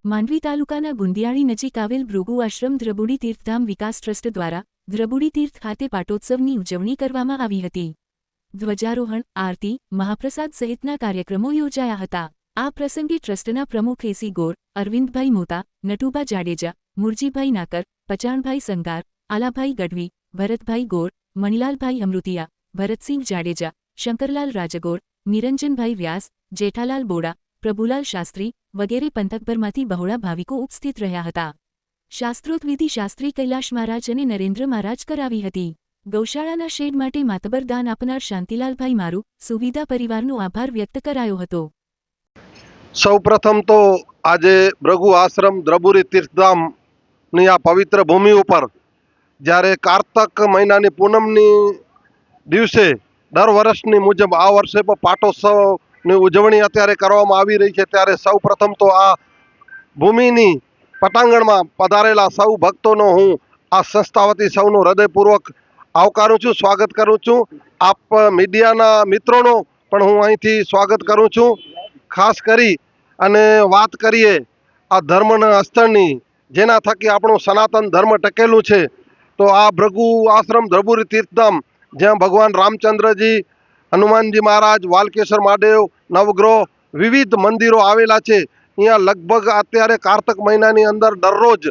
માંડવી તાલુકાના ગુંદિયાળી નજીક આવેલ ભૃગુ આશ્રમ દ્રબુડી તીર્થધામ વિકાસ ટ્રસ્ટ દ્વારા દ્રબુડી તીર્થ ખાતે પાટોત્સવની ઉજવણી કરવામાં આવી હતી। ધ્વજારોહણ, આરતી, મહાપ્રસાદ સહિતના કાર્યક્રમો યોજાયા હતા। આ પ્રસંગે ટ્રસ્ટના પ્રમુખ એસી ગોર, અરવિંદભાઈ મોતા, નટુભા જાડેજા, મુરજીભાઈ નાકર, પચાણભાઈ સંગાર, આલાભાઈ ગઢવી, ભરતભાઈ ગોર, મણિલાલભાઈ અમૃતિયા, ભરતસિંહ જાડેજા, શંકરલાલ રાજગોર, નિરંજનભાઈ વ્યાસ, જેઠાલાલ બોડા, પ્રભુલાલ શાસ્ત્રી વગેરે પંથકભરમાંથી બહોળા ભાવિકો ઉપસ્થિત રહ્યા હતા। શાસ્ત્રોક્ત વિધિ શાસ્ત્રી કૈલાશ મહારાજ અને નરેન્દ્ર મહારાજ કરાવી હતી। ગૌશાળાના શેડ માટે માતબર દાન આપનાર શાંતિલાલભાઈ મારુ સુવિધા પરિવારનો આભાર વ્યક્ત કરાયો હતો। સૌપ્રથમ તો આજે ભૃગુ આશ્રમ દ્રબુડી તીર્થધામની આ પવિત્ર ભૂમિ ઉપર જ્યારે કારતક મહિનાની પૂનમની દિવસે દર વર્ષની મુજબ આ વર્ષે પણ પાટોત્સવની ઉજવણી અત્યારે કરવામાં આવી રહી છે, ત્યારે સૌપ્રથમ તો આ ભૂમિની પટાંગણમાં પધારેલા સૌ ભક્તોનો હું આ સંસ્થા વતી સૌનો હૃદયપૂર્વક આવકારું છું, સ્વાગત કરું છું। આપ મીડિયાના મિત્રોનો પણ હું અહીંથી સ્વાગત કરું છું। ખાસ કરી અને વાત કરીએ આ ધર્મના સ્થળની, જેના થકી આપણું સનાતન ધર્મ ટકેલું છે, તો આ ભૃગુ આશ્રમ દ્રબુડી તીર્થધામ, જ્યાં ભગવાન રામચંદ્રજી, હનુમાનજી મહારાજ, વાલકેશ્વર મહાદેવ, નવગ્રહ, વિવિધ મંદિરો આવેલા છે। અહીંયા લગભગ અત્યારે કારતક મહિનાની અંદર દરરોજ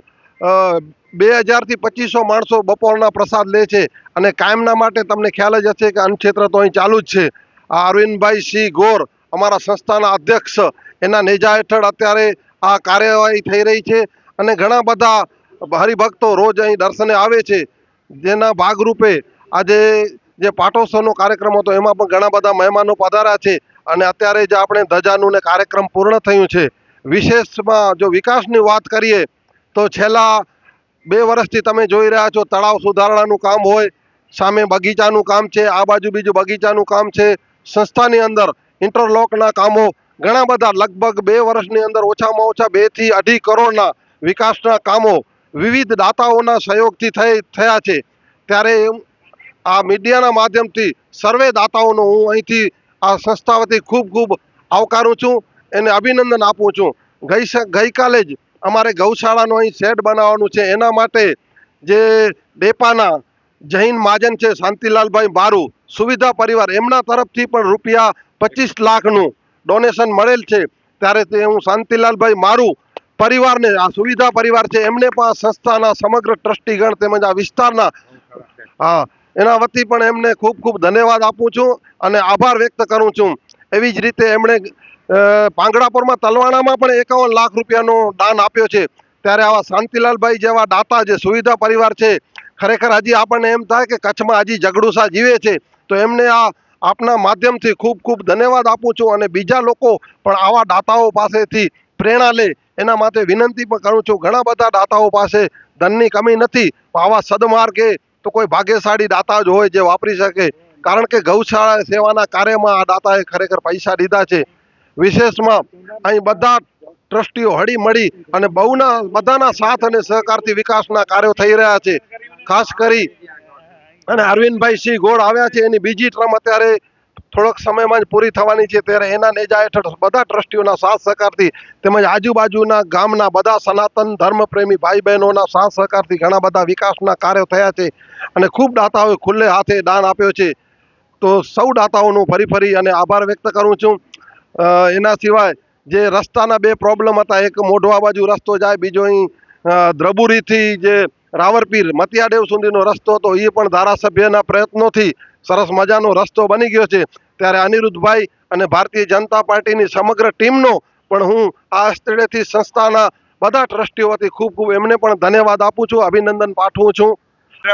2000 થી 2500 માણસો બપોરના પ્રસાદ લે છે, અને કાયમના માટે તમને ખ્યાલ જ હશે કે અન્નક્ષેત્ર તો અહીં ચાલુ જ છે। આ અરવિંદભાઈ સિંહ ગોર, અમારા સંસ્થાના અધ્યક્ષ, એના નેજા હેઠળ અત્યારે આ કાર્યવાહી થઈ રહી છે, અને ઘણા બધા હરિભક્તો રોજ અહીં દર્શને આવે છે। જેના ભાગરૂપે આજે જે પાટોત્સવનો કાર્યક્રમ હતો એમાં પણ ઘણા બધા મહેમાનો પધાર્યા છે, અને અત્યારે જે આપણે ધજાનું ને કાર્યક્રમ પૂર્ણ થયું છે। વિશેષમાં જો વિકાસની વાત કરીએ તો છેલ્લા 2 વર્ષથી તમે જોઈ રહ્યા છો, તળાવ સુધારણાનું કામ હોય, સામે બગીચાનું કામ છે, આ બાજુ બીજું બગીચાનું કામ છે, સંસ્થાની અંદર ઇન્ટરલોકના કામો ઘણા બધા, લગભગ 2 વર્ષની અંદર ઓછામાં ઓછા 2 થી 2.5 કરોડના વિકાસના કામો વિવિધ દાતાઓના સહયોગથી થયા છે। ત્યારે આ મીડિયાના માધ્યમથી સર્વે દાતાઓનો હું અહીંથી આ સંસ્થા વતી ખૂબ ખૂબ આવકારું છું, એને અભિનંદન આપું છું। ગઈકાલે જ અમારે ગૌશાળાનો અહીં શેડ બનાવવાનું છે, એના માટે જે ડેપાના જૈન મહાજન છે શાંતિલાલભાઈ મારુ સુવિધા પરિવાર, એમના તરફથી પણ રૂપિયા 25 લાખનું ડોનેશન મળેલ છે। ત્યારે તે હું શાંતિલાલભાઈ મારુ પરિવારને, આ સુવિધા પરિવાર છે એમને પણ સંસ્થાના સમગ્ર ટ્રસ્ટીગણ તેમજ આ વિસ્તારના એના વતી પણ એમને ખૂબ ખૂબ ધન્યવાદ આપું છું અને આભાર વ્યક્ત કરું છું। એવી જ રીતે એમણે પાંગડાપુરમાં તલવાણામાં પણ 51 લાખ રૂપિયાનો દાન આપ્યો છે। ત્યારે આવા શાંતિલાલભાઈ જેવા દાતા, જે સુવિધા પરિવાર છે, ખરેખર હજી આપણને એમ થાય કે કચ્છમાં હજી ઝઘડુસા જીવે છે, તો એમને આ આપના માધ્યમથી ખૂબ ખૂબ ધન્યવાદ આપું છું, અને બીજા લોકો પણ આવા દાતાઓ પાસેથી પ્રેરણા લે એના માટે વિનંતી પણ કરું છું। ઘણા બધા દાતાઓ પાસે ધનની કમી નથી, આવા સદમાર્ગે તો કોઈ ભાગ્યશાળી દાતા જ હોય જે વાપરી શકે, કારણ કે ગૌશાળા સેવાના કાર્યમાં આ દાતાએ ખરેખર પૈસા દીધા છે। વિશેષમાં અહીં બધા ટ્રસ્ટીઓ હળી મળી અને બધાના સાથ અને સહકારથી વિકાસના કાર્યો થઈ રહ્યા છે। ખાસ કરી અને અરવિંદભાઈ સિંહ ગોળ આવ્યા છે, એની બીજી ટર્મ અત્યારે થોડોક સમયમાં જ પૂરી થવાની છે, ત્યારે એના નેજા હેઠળ બધા ટ્રસ્ટીઓના સાથ સહકારથી તેમજ આજુબાજુના ગામના બધા સનાતન ધર્મપ્રેમી ભાઈ બહેનોના સાથ સહકારથી ઘણા બધા વિકાસના કાર્યો થયા છે, અને ખૂબ દાતાઓએ ખુલ્લે હાથે દાન આપ્યો છે। તો સૌ દાતાઓનો ફરી અને આભાર વ્યક્ત કરું છું। એના સિવાય જે રસ્તાના 2 પ્રોબ્લેમ હતા, એક મોઢવા બાજુ રસ્તો જાય, બીજો અહીં દ્રબુડીથી જે રાવરપીર મતિયાદેવ સુધીનો રસ્તો હતો, એ પણ ધારાસભ્યના પ્રયત્નોથી સરસ મજાનો રસ્તો બની ગયો છે। ત્યારે અનિરુદ્ધભાઈ અને ભારતીય જનતા પાર્ટીની સમગ્ર ટીમનો પણ હું આ સ્થળેથી સંસ્થાના બધા ટ્રસ્ટીઓ વતી ખૂબ ખૂબ એમને પણ ધન્યવાદ આપું છું, અભિનંદન પાઠવું છું।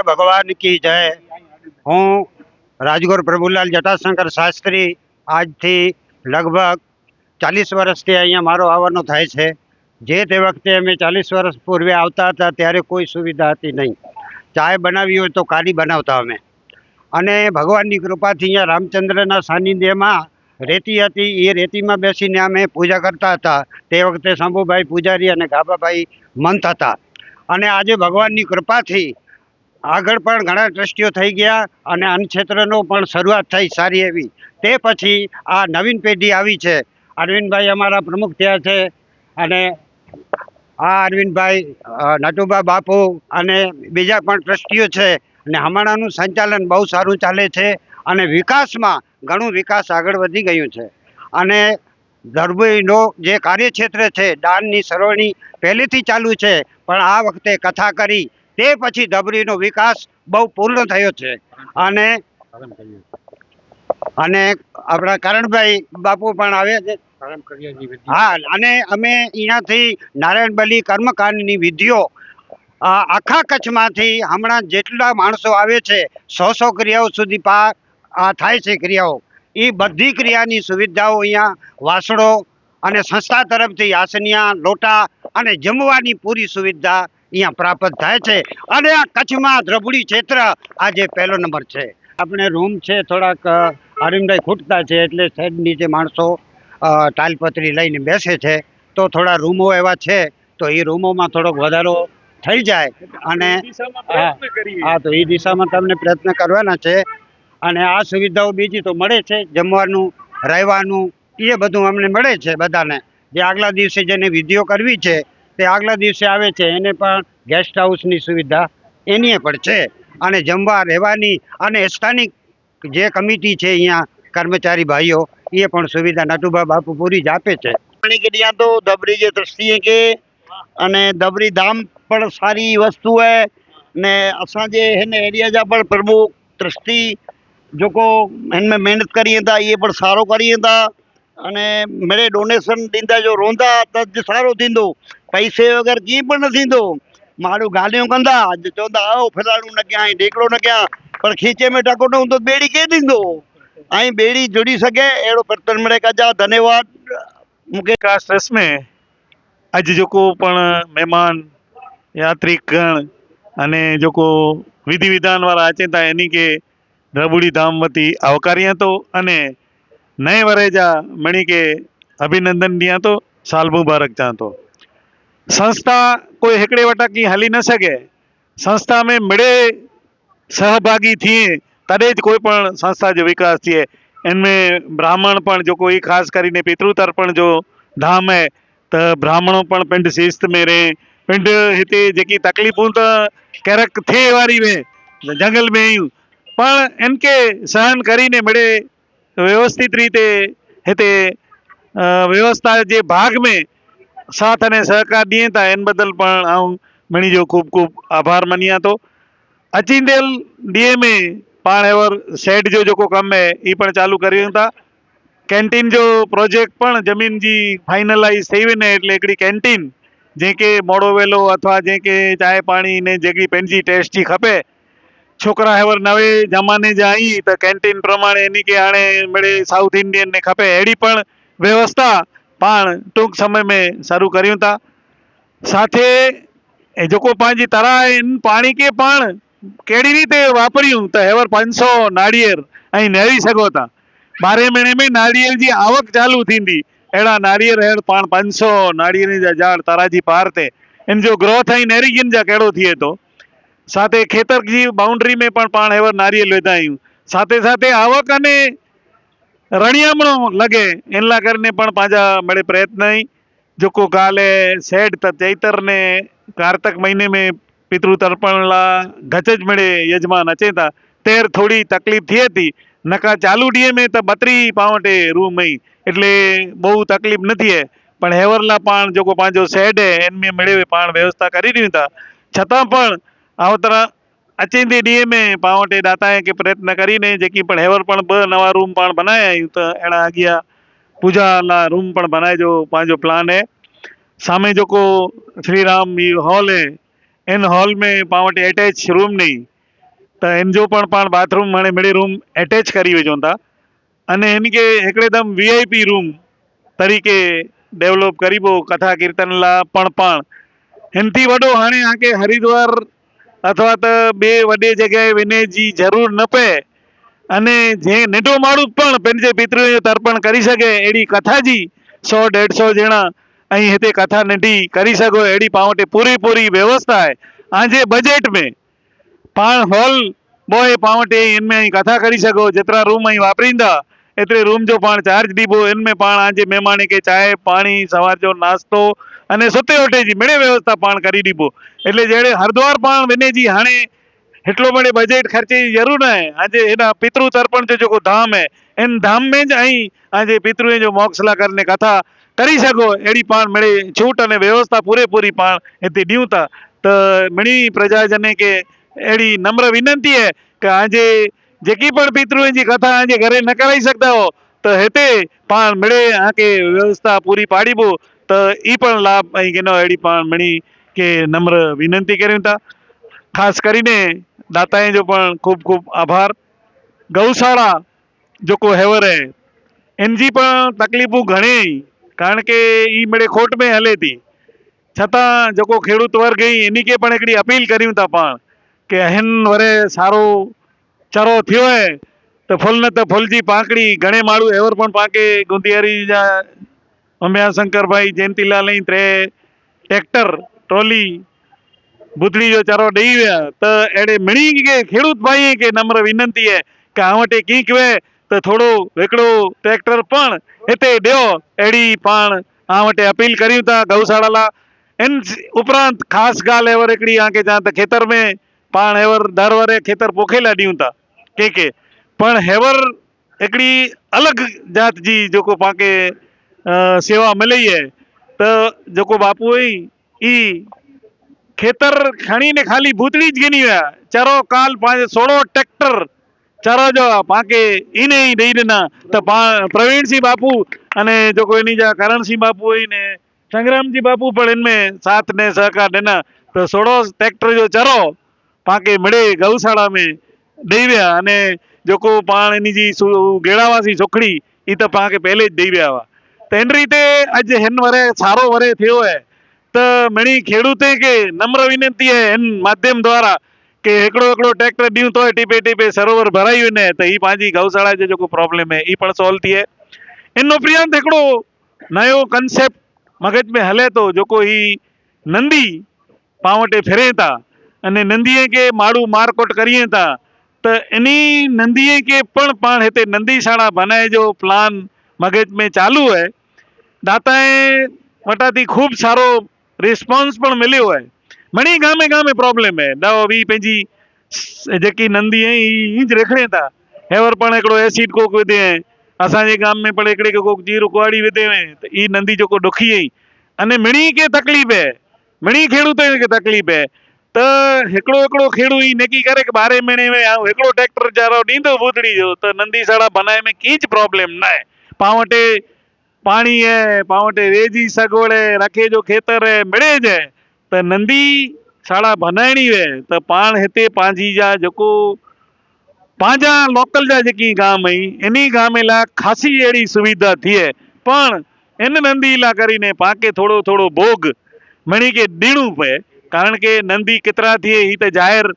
ભગવાન કી જય। હું રાજગોર પ્રભુલાલ જટાશંકર શાસ્ત્રી આજથી લગભગ 40 વર્ષથી અહીંયા મારો આવવાનો થાય છે। જે તે વખતે અમે 40 વર્ષ પૂર્વે આવતા હતા ત્યારે કોઈ સુવિધા હતી નહીં, ચાય બનાવી હોય તો કાઢી બનાવતા અમે, અને ભગવાનની કૃપાથી અહીંયા રામચંદ્રના સાનિધ્યમાં રેતી હતી, એ રેતીમાં બેસીને અમે પૂજા કરતા હતા। તે વખતે શંભુભાઈ પૂજારી અને ગાબાભાઈ મંત હતા, અને આજે ભગવાનની કૃપાથી આગળ પણ ઘણા ટ્રસ્ટીઓ થઈ ગયા, અને અન્નક્ષેત્રનો પણ શરૂઆત થઈ સારી એવી। તે પછી આ નવીન પેઢી આવી છે, અરવિંદભાઈ અમારા પ્રમુખ થયા છે, અને આ અરવિંદભાઈ નટુભા બાપુ અને બીજા પણ ટ્રસ્ટીઓ છે અને હમણાંનું સંચાલન બહુ સારું ચાલે છે અને વિકાસમાં ઘણું વિકાસ આગળ વધી ગયું છે. અને ધરબડીનો જે કાર્યક્ષેત્ર છે દાનની સરવણી પહેલેથી ચાલુ છે, પણ આ વખતે કથા કરી તે પછી ધબરીનો વિકાસ બહુ પૂર્ણ થયો છે. અને આપણા કરણભાઈ બાપુ પણ આવે છે. હા, અને અમે અહીંયાથી નારાયણ બલી કર્મકાંડની વિધિઓ આખા કચ્છમાંથી હમણાં જેટલા માણસો આવે છે 100 ક્રિયાઓ સુધી થાય છે ક્રિયાઓ. એ બધી ક્રિયાની સુવિધાઓ અહીંયા વાસણો અને સંસ્થા તરફથી આસનિયા લોટા અને જમવાની પૂરી સુવિધા અહીંયા પ્રાપ્ત થાય છે. અને આ કચ્છમાં ધ્રબુડી ક્ષેત્ર આજે પહેલો નંબર છે. આપણે રૂમ છે થોડાક અરવિંદભાઈ ખૂટતા છે એટલે શેડ નીચે માણસો તાલપત્રી લઈને બેસે છે, તો થોડા રૂમો એવા છે તો એ રૂમોમાં થોડોક વધારો થઈ જાય. અને હા, તો એ દિશામાં તમને પ્રયત્ન કરવાના છે. અને આ સુવિધાઓ બીજી તો મળે છે, જમવાનું રહેવાનું એ બધું અમને મળે છે બધાને. જે આગલા દિવસે જેને વિધિઓ કરવી છે તે આગલા દિવસે આવે છે એને પણ ગેસ્ટ હાઉસની સુવિધા એની પણ છે. અને જમવા રહેવાની અને સ્થાનિક જે કમિટી છે અહીંયા કર્મચારી ભાઈઓ એ પણ સુવિધા नटूभा बापू पूरी જ આપે છે. के तो दबरी जे दृष्टि के अने दबरी धाम पण सारी वस्तु है ने असा जे हिन एरिया जा पण प्रमुख ट्रस्टी जो को इनमें मेहनत करिए था ये पण सारो करिए था. अने मेरे डोनेशन दींदा जो रोंदा त सारो थींदो, पैसे वगैरह की पण न थींदो. माण्हू गालियूं कंदा चवंदा आओ फलाणू न कया ढेकड़ो न कया, पर खीचे में टको न हूंदो बेड़ी के ॾींदो. ऐं बेड़ी जुड़ी सके अहिड़ो बर्तन मिड़े कजा. धन्यवाद. मूंखे विकास ट्रस्ट में अॼु जेको पण महिमान यात्रीगण अने जेको विधि विधान वारा अचे था इन के धरबुड़ी धाम वती आवकारियां तो अने नए वरे जा मणी के अभिनंदन ॾियां तो, साल मुबारक चां तो. संस्था कोई हिकिड़े वटाकी हली न सघे, संस्था में मिड़े सहभागी थिए तॾहिं ज कोई पण संस्था जो विकास थिए. इनमें ब्राह्मण पण जेको ई ख़ासि કરીને પિતૃ તર્પણ जो धाम है त ब्राह्मणों पण पिंड शिस्त में रहे. पिंड हिते जेकी तकलीफ़ूं त क्यारेक थिए वारी वे जंगल में आहियूं, पण इनके सहन કરીને मिड़े व्यवस्थित रीते हिते व्यवस्था जे भाग में साथ अने सहकार ॾिए था. इन बदल पण आऊं मणी जो खूब खूब आभार मञियां थो. अचींदेल ॾींहं में पाण हेवर सेट जो जेको कमु है ई पण चालू करियूं था. कैंटीन जो प्रोजेक्ट पण जमीन जी फाइनलाइज थी वञे એટલે हिकिड़ी कैंटीन जंहिंखे मोड़ो वेलो अथवा जंहिंखे चांहि पाणी ने जेकी पंहिंजी टेस्ट जी खपे, छोकिरा हेवर नवे ज़माने जा आई त कैंटीन प्रमाणे इन के हाणे मिड़े साउथ इंडियन ने खपे अहिड़ी पण व्यवस्था पाण टूंक समय में शुरू करियूं था. साथे जेको पंहिंजी तराह आहिनि पाणी के पाण कहिड़ी रीते वापरियूं त हेवर 500 नारिયેર ऐं नेरी सघो था. 12 महीने में नारिયેર जी आवक चालू थींदी. अहिड़ा नारिયેર हेड़ पाण 500 नारिયેर जा झाड़ ताराजी पार ते इन जो ग्रोथ ऐं नेरीगिन जा कहिड़ो थिए थो. साथे खेतर जी बाउंड्री में पण पाण हेवर नारिયેર विधा आहियूं. साथे साथे आवक अने रणियामणो लगे इन लाइ करने पण पंहिंजा बड़े प्रयत्न आहिनि. जेको ॻाल्हि है सेठ त चैतर ने कार्तक महीने में पितृ तर्पण लाइ गचज मिड़े यजमान अचे था तेर थोड़ी तकलीफ़ थिए थी. नका चालू ॾींहं में त 32 पावटे रूम ई એટલે બહુ તકલીફ ન થઈએ, પણ હેવરલા પણ જેકો પાંજો સેડ है इनमें मिड़े पाण व्यवस्था કરી ॾियूं था. છતાં પણ આવતરા अचेंदे ॾींहं में पावटे दाताए के प्रयत्न કરીને जेकी पण हेवर पण 2 नवा रूम पण बनाया आहियूं त अहिड़ा अॻियां पूजा लाइ रूम पण बनाए जो पंहिंजो प्लान है. सामे जेको श्री राम हॉल है इन हॉल में पाण वटि अटैच रूम नहीं त इन जो पण पाण बाथरूम हाणे मिड़े रूम अटैच करी विझूं था. अने इनके हिकिड़ेदम VIP रूम तरीक़े डेवलप करीबो कथा कीर्तन लाइ पण पाण हिनथी वॾो हाणे आके हरिद्वार अथवा त ॿिए वॾे जॻह वञे जी ज़रूरु न पए अने जे नंढो माण्हू पण पंहिंजे पितृ जो तर्पण करी सघे अहिड़ी कथा जी 100-150 ॼणा ऐं हिते कथा नंढी करी सघो अहिड़ी पाण वटि पूरी व्यवस्था आहे. पंहिंजे बजट में पाण हॉल बॉय पाण वटि इनमें कथा करी सघो जेतिरा रूम वापरींदा एतिरे रूम जो पाण चार्ज ॾिबो इनमें पाण आजे महिमान खे चांहि पाणी सवार जो नास्तो अने सुते उठे जी मिड़े व्यवस्था पाण करी ॾिबो એટલે जहिड़े हरिद्वार पाण वञे जी हाणे हिकिड़ो बड़े बजट ख़र्चे जी ज़रूरु न आहे अॼु हेॾा पितृ तर्पण जो जेको धाम आहे इन धाम में ज ऐं अॼु पितृ जो मोक्षला करने कथा करी सघो अहिड़ी पाण मिड़े छूट अने व्यवस्था पूरेपूरी पाण हिते ॾियूं था त मिड़ी प्रजाजन खे अहिड़ी नम्र विनंती आहे कि आजे जेकी पण पितृनि जी कथा आजे घरे न कराई सघंदा हो त हिते पाण मिड़े आके व्यवस्था पूरी पाड़ीबो त ई पण लाभ ऐं गिनो अहिड़ी पाण मिड़ी के नम्र विनंती करियूं था खास કરીને દાતાએ जो પણ ખૂબ ખૂબ આભાર ગૌશાળા જેકો હેવર હે એનજી પણ તકલીફો ઘણી કારણ કે ઈ મળે ખોટ में હલે थी છતાં જેકો ખેડૂત વર્ગ હઈ એની કે પણ એકડી અપીલ કર્યું था पाण કે हिन वरे सारो चरो थियो है तो फुल न तो फुल जी पाकड़ी घणे माण्हू एवर पण पाके गुंदियारी जा उमिया शंकर भाई जयंतीलाल ई त्रे ट्रैक्टर ट्रॉली बुधड़ी जो चारो ॾेई विया त अहिड़े मिणी के खेडूत भाई के नम्र विनंती है कि आ वटि कीक वे त थोरो हिकिड़ो ट्रैक्टर पण हिते ॾियो अहिड़ी पाण आ वटि अपील करियूं था गौशाला लाइ इन उपरांत ख़ासि ॻाल्हि एवर हिकिड़ी आके चवां त खेतर में पाण हेवर दर वरे खेतर पोखेला ॾियूं था के पण हेवर हिकिड़ी अलॻि जात जी जेको पाके सेवा मिली है त जेको बापू हुई ई खेतर खणी ने खाली भूतड़ी ज गिनी विया चरो काल पंहिंजो 16 ट्रैक्टर चरो जो पाके इन ई ॾेई ॾिना त पाण प्रवीण सिंह बापू अने जेको इन जा करण सिंह बापू हुई ने संग्राम जी बापू पण इनमें साथ ने सहकार ॾिना त 16 ट्रैक्टर जो चरो पाके मिड़े गौशाला में ॾेई विया अने जेको पाण इन जी गेड़ावासी सुखड़ी ई त पाण खे पहले ज ॾेई विया हुआ त इन रीते अॼु हिन वरे सारो वरे थियो है त मिणी खेडूते खे नम्र विनंती है इन माध्यम द्वारा कि हिकिड़ो हिकिड़ो ट्रैक्टर ॾियूं तो टिपे टिपे सरोवर भराई वञे त ही पंहिंजी गौशाला जो जेको प्रॉब्लम है ई पण सॉल्व थिए इन उपरांत हिकिड़ो नयो कंसेप्ट मगज में हले थो जेको ही नंदी पां वटि फिरे था अने नंदीअ खे माण्हू मारकोट करिए था त इन्ही नंदीअ खे पण पाण हिते नंदीशाला बनाए जो प्लान मगज में चालू है दाताए वटां थी खूब सारो रिस्पॉन्स पण मिलियो है मणी गामे गामे प्रॉब्लम है ॾह वीह पंहिंजी जेकी नंदी है ईंज रखणे था हेवर पण हिकिड़ो एसिड कोक विधे असांजे गाम में पण हिकिड़े खे कोक जीरो कुआड़ी विधे त ई नंदी जेको ॾुखी आई अने मिणी खे तकलीफ़ है मिणी खेडूत खे तकलीफ़ है त हिकिड़ो हिकिड़ो खेडू ई नेकी करे कि 12 महीने में हिकिड़ो ट्रैक्टर चारो ॾींदो भूतड़ी जो त नंदीशाला बनाए में कीच प्रॉब्लम न आहे पां वटि पाणी है पां वटि रेजी सगोड़ है रखे जो खेतर है मिड़ेज है त नंदी शाला बनाइणी है त पाण हिते पंहिंजी जा जेको पंहिंजा लोकल जा जेकी गाम आई इन्ही गाम लाइ ख़ासी अहिड़ी सुविधा थिए पण इन नंदी लाइ કરીને पाके थोरो थोरो भोग मणी खे ॾियणो पए कारण के नंदी केतिरा थिए ही त ज़ाहिर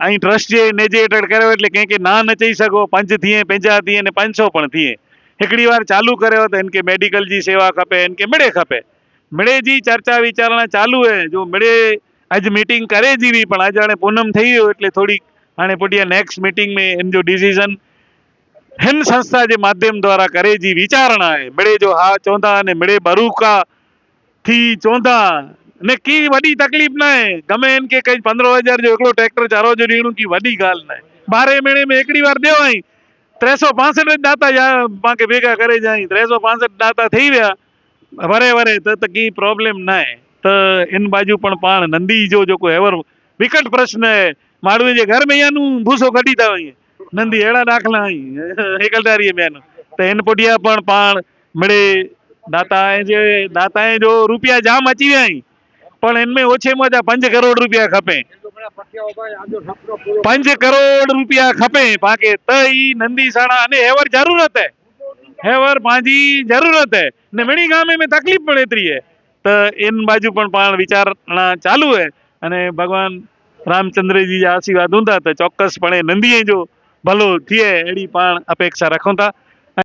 ऐं ट्रस्ट जे नेजेटेड करियो એટલે कंहिंखे ना न चई सघो 5 थिए 50 थिए ने 500 पण थिए हिकिड़ी बार चालू करियो त इनके मेडिकल जी सेवा खपे इनके मिड़े खपे मिड़े जी चर्चा विचारणा चालू है जो मिड़े अॼु मीटिंग करे जी हुई पण अॼु हाणे पूनम थी वियो એટલે थोड़ी हाणे पुठियां नेक्स्ट मीटिंग में इन जो डिसीजन हिन संस्था के माध्यम द्वारा करे जी विचारणा है मिड़े जो हा चवंदा ने मिड़े बरूका थी चवंदा ने की वॾी तकलीफ़ न आहे गमे इनके कई 15,000 जो हिकिड़ो ट्रैक्टर चारो जो ॾियणो की वॾी ॻाल्हि न आहे 12 महीने में हिकिड़ी बार ॾियो आई 365 दाता या पाके भेगा करे जाई 365 दाता थी विया वरे वरे त की प्रॉब्लम न आहे त इन बाजू पण पाण नंदी जो जेको हेवर विकट प्रश्न है माण्हू जे घर में यानू भूसो कढी था वञे नंदी अहिड़ा दाख़ला आई हिकलदारीअ में आहिनि त इन पुठियां पण पाण मिड़े दाताए जो रुपया जाम अची विया आहिनि पण इनमें ओछे में 5 करोड़ रुपया खपे 5 करोड़ रुपया खपे पाके त ई नंदीशाला अने हेवर जरूरत है हेवर पंहिंजी जरूरत है ने मिणी गामे में तकलीफ़ पण एतिरी है त इन बाजू पण पाण विचारणा चालू है अने भगवान रामचंद्र जी जा आशीर्वाद हूंदा त चौक्कसपणे नंदीअ जो भलो थिए अहिड़ी पाण अपेक्षा रखूं था